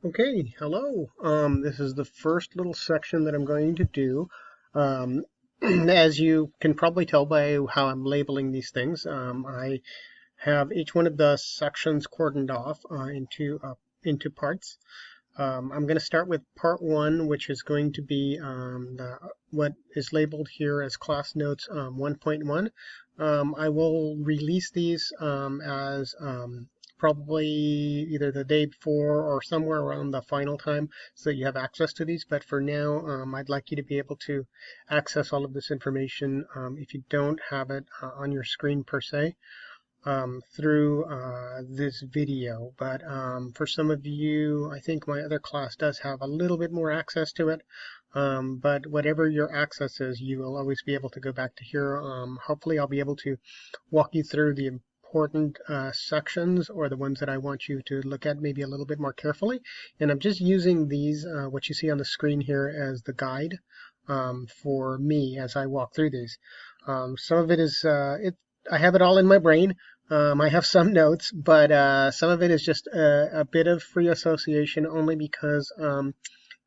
Okay, hello. This is the first little section that I'm going to do. Um, as you can probably tell by how I'm labeling these things, I have each one of the sections cordoned off into parts. I'm going to start with part one, which is going to be what is labeled here as class notes 1.1. I will release these as probably either the day before or somewhere around the final time so that you have access to these. But for now, I'd like you to be able to access all of this information if you don't have it on your screen per se through this video. But for some of you, I think my other class does have a little bit more access to it. But whatever your access is, you will always be able to go back to here. Hopefully, I'll be able to walk you through the important sections or the ones that I want you to look at maybe a little bit more carefully. And I'm just using these, what you see on the screen here, as the guide for me as I walk through these. Some of it is, I have it all in my brain. I have some notes, but some of it is just a bit of free association only because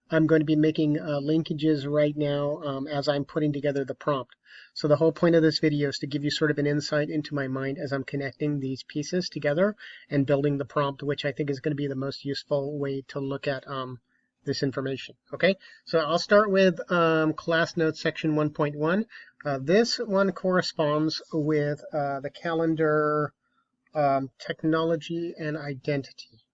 I'm going to be making linkages right now as I'm putting together the prompt. So the whole point of this video is to give you sort of an insight into my mind as I'm connecting these pieces together and building the prompt, which I think is going to be the most useful way to look at this information. Okay, so I'll start with class notes section 1.1. This one corresponds with the calendar technology and identity.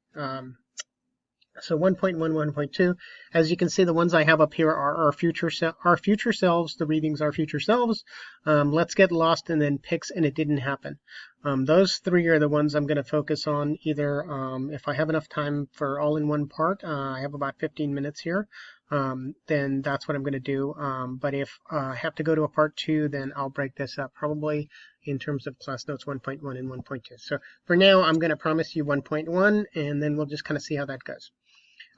So 1.1, 1.2, as you can see, the ones I have up here are our future selves. The readings are future selves. Let's Get Lost, and then Pix, and It Didn't Happen. Those three are the ones I'm going to focus on either if I have enough time for all in one part. I have about 15 minutes here. Then that's what I'm going to do. But if I have to go to a part two, then I'll break this up probably in terms of class notes 1.1 and 1.2. So for now, I'm going to promise you 1.1, and then we'll just kind of see how that goes.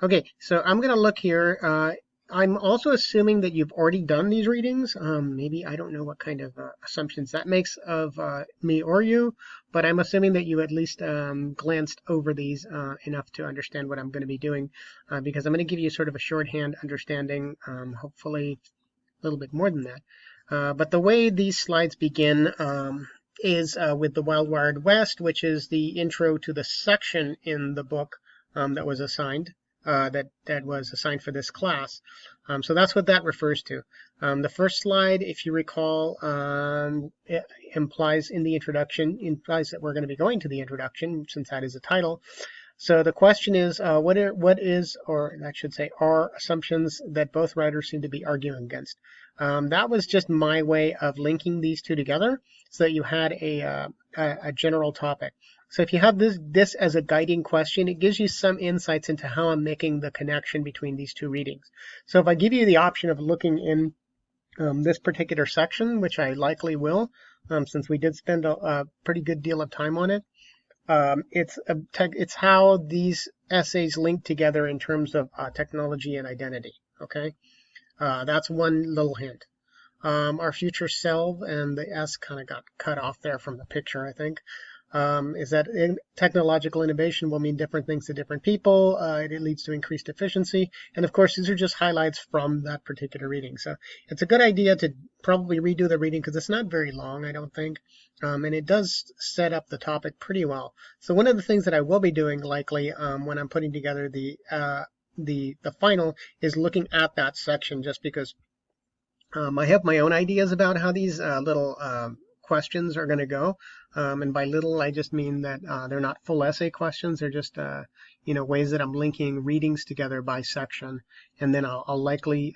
Okay, so I'm going to look here. I'm also assuming that you've already done these readings. Maybe I don't know what kind of assumptions that makes of me or you, but I'm assuming that you at least glanced over these enough to understand what I'm going to be doing, because I'm going to give you sort of a shorthand understanding, hopefully a little bit more than that. But the way these slides begin is with the Wild Wild West, which is the intro to the section in the book that was assigned. That was assigned for this class. So that's what that refers to. The first slide, if you recall, it implies in the introduction, implies that we're going to be going to the introduction, since that is a title. So the question is, what is, or I should say, are assumptions that both writers seem to be arguing against? That was just my way of linking these two together so that you had a general topic. So if you have this as a guiding question, it gives you some insights into how I'm making the connection between these two readings. So if I give you the option of looking in this particular section, which I likely will, since we did spend a pretty good deal of time on it, it's how these essays link together in terms of technology and identity. Okay, that's one little hint. Our future self, and the S kind of got cut off there from the picture, I think. Is that technological innovation will mean different things to different people. It leads to increased efficiency. And of course, these are just highlights from that particular reading. So it's a good idea to probably redo the reading because it's not very long, I don't think. And it does set up the topic pretty well. So one of the things that I will be doing likely when I'm putting together the final is looking at that section, just because I have my own ideas about how these little questions are going to go. And by little, I just mean that they're not full essay questions. They're just, ways that I'm linking readings together by section. And then I'll likely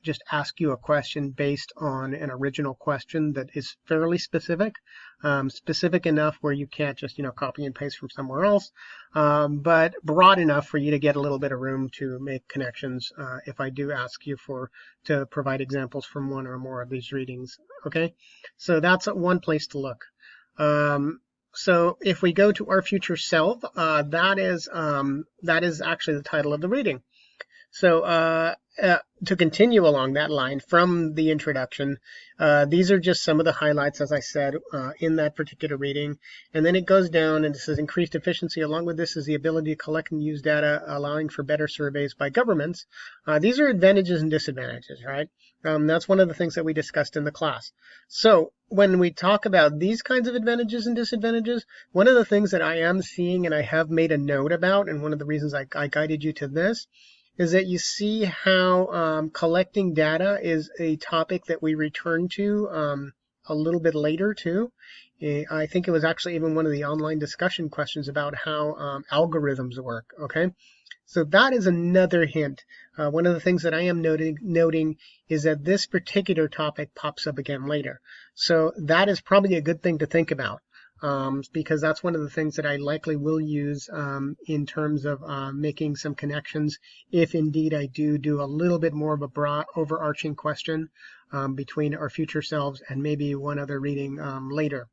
just ask you a question based on an original question that is fairly specific, specific enough where you can't just, copy and paste from somewhere else, but broad enough for you to get a little bit of room to make connections if I do ask you to provide examples from one or more of these readings. Okay, so that's one place to look. So if we go to Our Future Self, that is actually the title of the reading. So to continue along that line from the introduction, these are just some of the highlights, as I said, in that particular reading. And then it goes down and it says increased efficiency. Along with this is the ability to collect and use data, allowing for better surveys by governments. These are advantages and disadvantages, right? That's one of the things that we discussed in the class. So when we talk about these kinds of advantages and disadvantages, one of the things that I am seeing and I have made a note about, and one of the reasons I guided you to this, is that you see how collecting data is a topic that we return to a little bit later too. I think it was actually even one of the online discussion questions about how algorithms work, okay? So that is another hint. One of the things that I am noting is that this particular topic pops up again later. So that is probably a good thing to think about. Because that's one of the things that I likely will use in terms of making some connections if indeed I do a little bit more of a broad overarching question between our future selves and maybe one other reading later.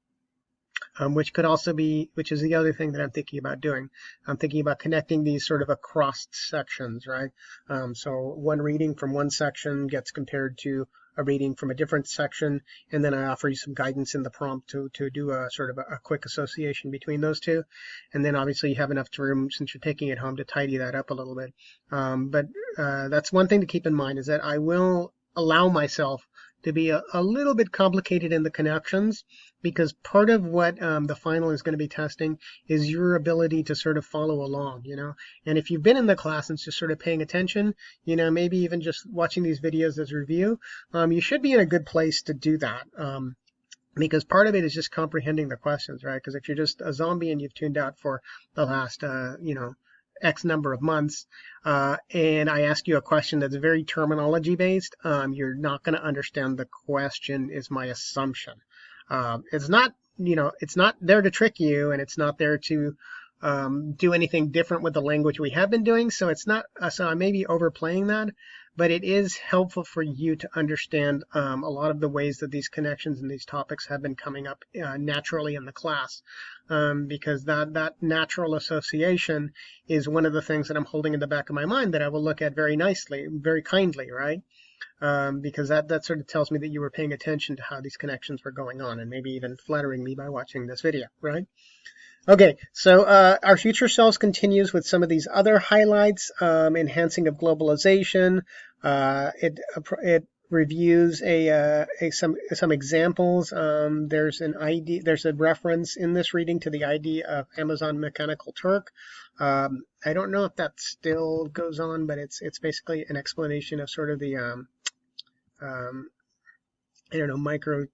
Which is the other thing that I'm thinking about doing. I'm thinking about connecting these sort of across sections, right? So one reading from one section gets compared to a reading from a different section, and then I offer you some guidance in the prompt to do a sort of a quick association between those two. And then obviously you have enough room, since you're taking it home, to tidy that up a little bit. But that's one thing to keep in mind, is that I will allow myself to be a little bit complicated in the connections, because part of what the final is going to be testing is your ability to sort of follow along, And if you've been in the class and just sort of paying attention, maybe even just watching these videos as review, you should be in a good place to do that. Because part of it is just comprehending the questions, right? Because if you're just a zombie and you've tuned out for the last, X number of months, and I ask you a question that's very terminology based, you're not going to understand the question, is my assumption. It's not there to trick you, and it's not there to do anything different with the language we have been doing. So it's not, so I may be overplaying that, but it is helpful for you to understand a lot of the ways that these connections and these topics have been coming up naturally in the class, because that natural association is one of the things that I'm holding in the back of my mind that I will look at very nicely, very kindly, right? Because that sort of tells me that you were paying attention to how these connections were going on, and maybe even flattering me by watching this video, right? Okay, so our future selves continues with some of these other highlights. Enhancing of globalization. It reviews some examples. There's a reference in this reading to the ID of Amazon Mechanical Turk. I don't know if that still goes on, but it's basically an explanation of sort of the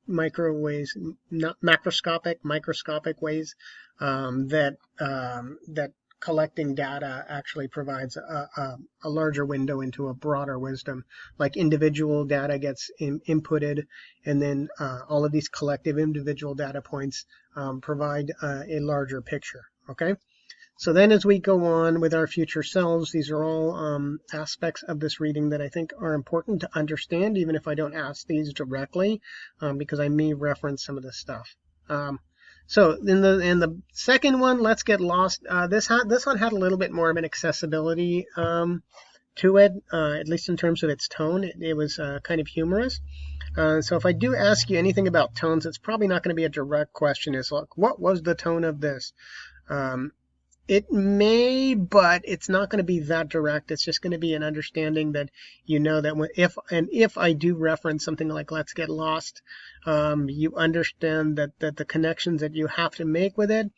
micro ways, not microscopic ways that collecting data actually provides a larger window into a broader wisdom. Like individual data gets inputted, and then all of these collective individual data points provide a larger picture. Okay. So then as we go on with our future selves, these are all aspects of this reading that I think are important to understand, even if I don't ask these directly, because I may reference some of this stuff. So in the second one, Let's Get Lost, this one had a little bit more of an accessibility to it, at least in terms of its tone. It was kind of humorous. So if I do ask you anything about tones, it's probably not going to be a direct question. It's like, what was the tone of this? It may, but it's not going to be that direct. It's just going to be an understanding that that if I do reference something like Let's Get Lost, you understand that the connections that you have to make with it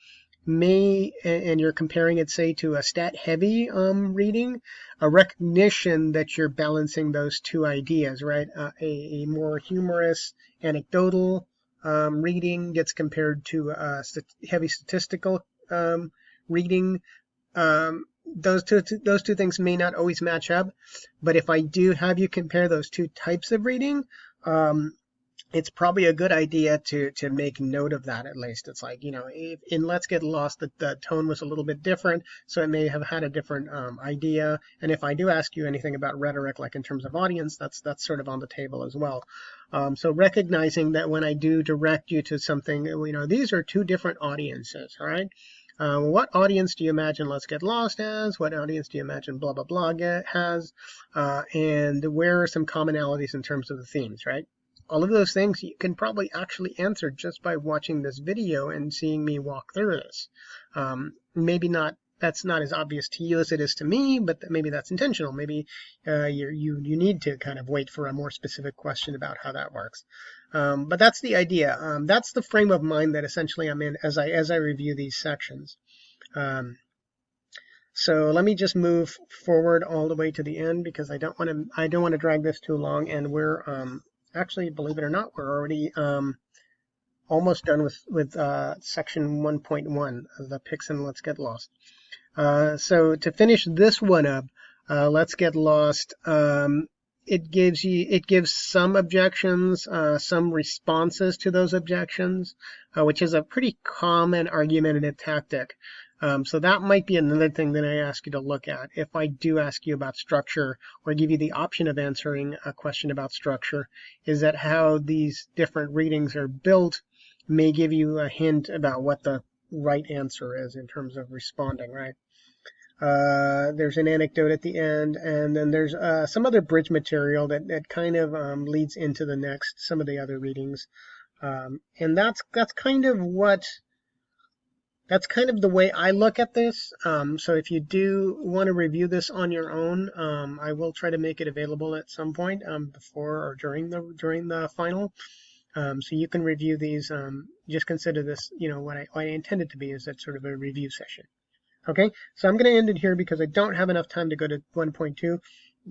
and you're comparing it, say, to a stat-heavy reading, a recognition that you're balancing those two ideas, right? A more humorous, anecdotal reading gets compared to a heavy statistical reading. Those two things may not always match up, but if I do have you compare those two types of reading, it's probably a good idea to make note of that at least. It's like, if in Let's Get Lost, the tone was a little bit different, so it may have had a different idea. And if I do ask you anything about rhetoric, like in terms of audience, that's sort of on the table as well. So recognizing that when I do direct you to something, these are two different audiences, all right? What audience do you imagine Let's Get Lost as? What audience do you imagine blah, blah, blah has? And where are some commonalities in terms of the themes, right? All of those things you can probably actually answer just by watching this video and seeing me walk through this. Maybe not, that's not as obvious to you as it is to me, but maybe that's intentional. Maybe you need to kind of wait for a more specific question about how that works. But that's the idea. That's the frame of mind that essentially I'm in as I review these sections. So let me just move forward all the way to the end because I don't want to drag this too long, and we're actually, believe it or not, we're already almost done with section 1.1 of the Picks and Let's Get Lost. So to finish this one up, Let's Get Lost. It gives some objections, some responses to those objections, which is a pretty common argumentative tactic. So that might be another thing that I ask you to look at. If I do ask you about structure or give you the option of answering a question about structure, is that how these different readings are built may give you a hint about what the right answer is in terms of responding, right? There's an anecdote at the end, and then there's some other bridge material that kind of leads into some of the other readings. And that's kind of the way I look at this. So if you do want to review this on your own, I will try to make it available at some point before or during the final. So you can review these. Just consider this, what I intended to be is that sort of a review session. Okay, so I'm going to end it here because I don't have enough time to go to 1.2,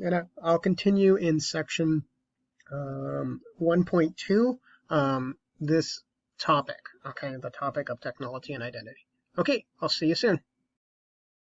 and I'll continue in section 1.2, this topic, okay, the topic of technology and identity. Okay, I'll see you soon.